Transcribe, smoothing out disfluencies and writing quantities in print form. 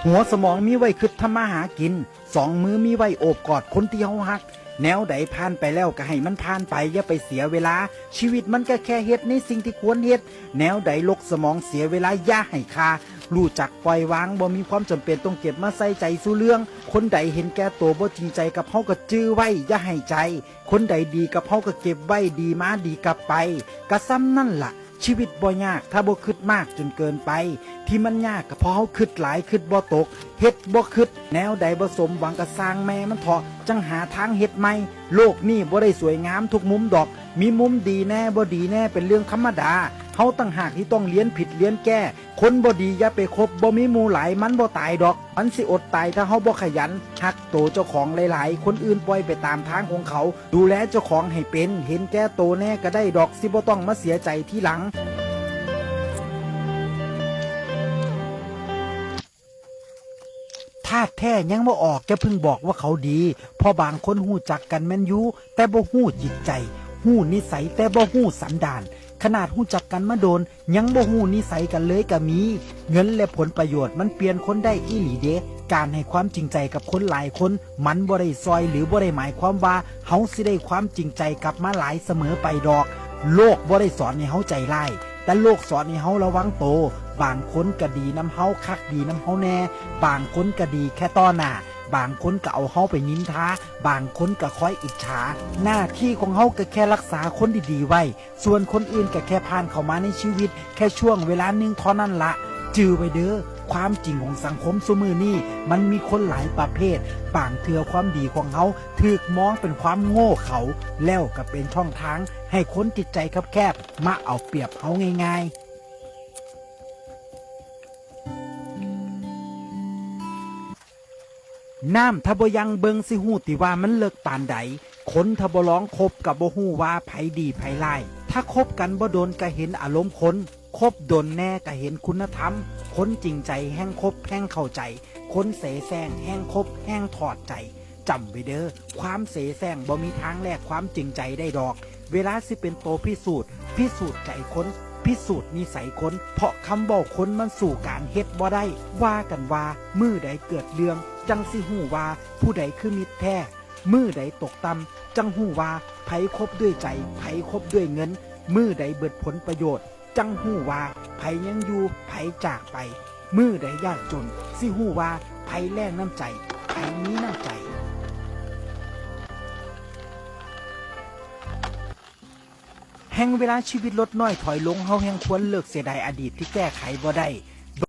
หัวสมองมีไว้คิดทำมาหากินสองมือมีไว้โอบกอดคนที่เฮาฮักแนวใดผ่านไปแล้วก็ให้มันผ่านไปอย่าไปเสียเวลาชีวิตมันก็แค่เฮ็ดในสิ่งที่ควรเฮ็ดแนวใดลกสมองเสียเวลาอย่าให้ค่ารู้จักปล่อยวางบ่มีความจำเป็นต้องเก็บมาใส่ใจสู่เรื่องคนใดเห็นแก่ตัวบ่จริงใจกับเฮาก็จื้อไว้อย่าให้ใจคนใดดีกับเฮาก็เก็บไว้ดีมาดีกลับไปก็ซ้ำนั่นล่ะชีวิตบ่ยากถ้าบ่คิดมากจนเกินไปที่มันยากก็เพราะเฮาคิดหลายคิดบ่ตกเฮ็ดบ่คิดแนวใดบ่สมหวังก็สร้างแม่มันเถาะจังหาทางเฮ็ดใหม่โลกนี้บ่ได้สวยงามทุกมุมดอกมีมุมดีแน่บ่ดีแน่เป็นเรื่องธรรมดาเฮาตั้งหากที่ต้องเรียนผิดเรียนแก้คนบ่ดีอย่าไปคบบ่มีหมู่หลายมันบ่ตายดอกมันสิอดตายถ้าเฮาบ่ขยันฮักโตเจ้าของหลายๆคนอื่นปล่อยไปตามทางของเขาดูแลเจ้าของให้เป็นเห็นแก่โตแน่ก็ได้ดอกสิบ่ต้องมาเสียใจทีหลังธาตุแท้ยังบ่ออกจะเพิ่งบอกว่าเขาดีเพราะบางคนหู้จักกันแม่นอยู่แต่บ่หู้จิตใจหู้นิสัยแต่บ่หู้สันดานขนาดหู้จักกันมาโดนยังบ่หู้นิสัยกันเลยก็มีเงินและผลประโยชน์มันเปลี่ยนคนได้อีหลีเด้การให้ความจริงใจกับคนหลายคนมันบ่ได้ซอยหรือบ่ได้หมายความว่าเฮาสิได้ความจริงใจกลับมาหลายเสมอไปดอกโลกบ่ได้สอนให้เฮาใจร้ายแต่โลกสอนให้เฮาระวังโตบางคนก็ดีน้ำเฮาคักดีน้ำเฮาแน่บางคนก็ดีแค่ต้อหน้าบางคนก็เอาเฮาไปนินทาบางคนก็คอยอิจฉาหน้าที่ของเฮาก็แค่รักษาคนดีๆไว้ส่วนคนอื่นก็แค่ผ่านเข้ามาในชีวิตแค่ช่วงเวลานึงเท่านั้นละจื้อไว้เด้อความจริงของสังคมซุมื้อนี้มันมีคนหลายประเภทบางเทื่อความดีของเฮาถูกมองเป็นความโง่เขาแล้วก็เป็นช่องทางให้คนจิตใจแคบๆมาเอาเปรียบเฮาง่ายๆน้ำถ้าบ่ยังเบิงสิหูติว่ามันเลิกปานใดคนถ้าบ่ร้องคบกับบ่ฮู้ว่าไผดีไผร้ายถ้าคบกันบ่โดนก็เห็นอารมณ์คนคบโดนแน่ก็เห็นคุณธรรมคนจริงใจแห่งคบแห่งเข้าใจคนเสแสร้งแห่งคบแห่งถอดใจจำไว้เด้อความเสแสร้งบ่มีทางแลกความจริงใจได้ดอกเวลาสิเป็นโตพิสูจน์ใจคนพิสูจน์นิสัยคนเพราะคำบอกคนมันสู่การเฮ็ดบ่ได้ว่ากันว่ามือใดเกิดเรื่องจังสิหู้ว่าผู้ใดคือมิตรแท้มือใดตกต่ำจังหู้ว่าไผคบด้วยใจไผคบด้วยเงินมือใดเบิดผลประโยชน์จังหู้ว่าไผยังอยู่ไผจากไปมือใดยากจนสิหู้ว่าไผแลกน้ำใจไผมีน้ำใจแห่งเวลาชีวิตลดน้อยถอยลงเฮาแห่งควรเลิกเสียดายอดีตที่แก้ไขบ่ได้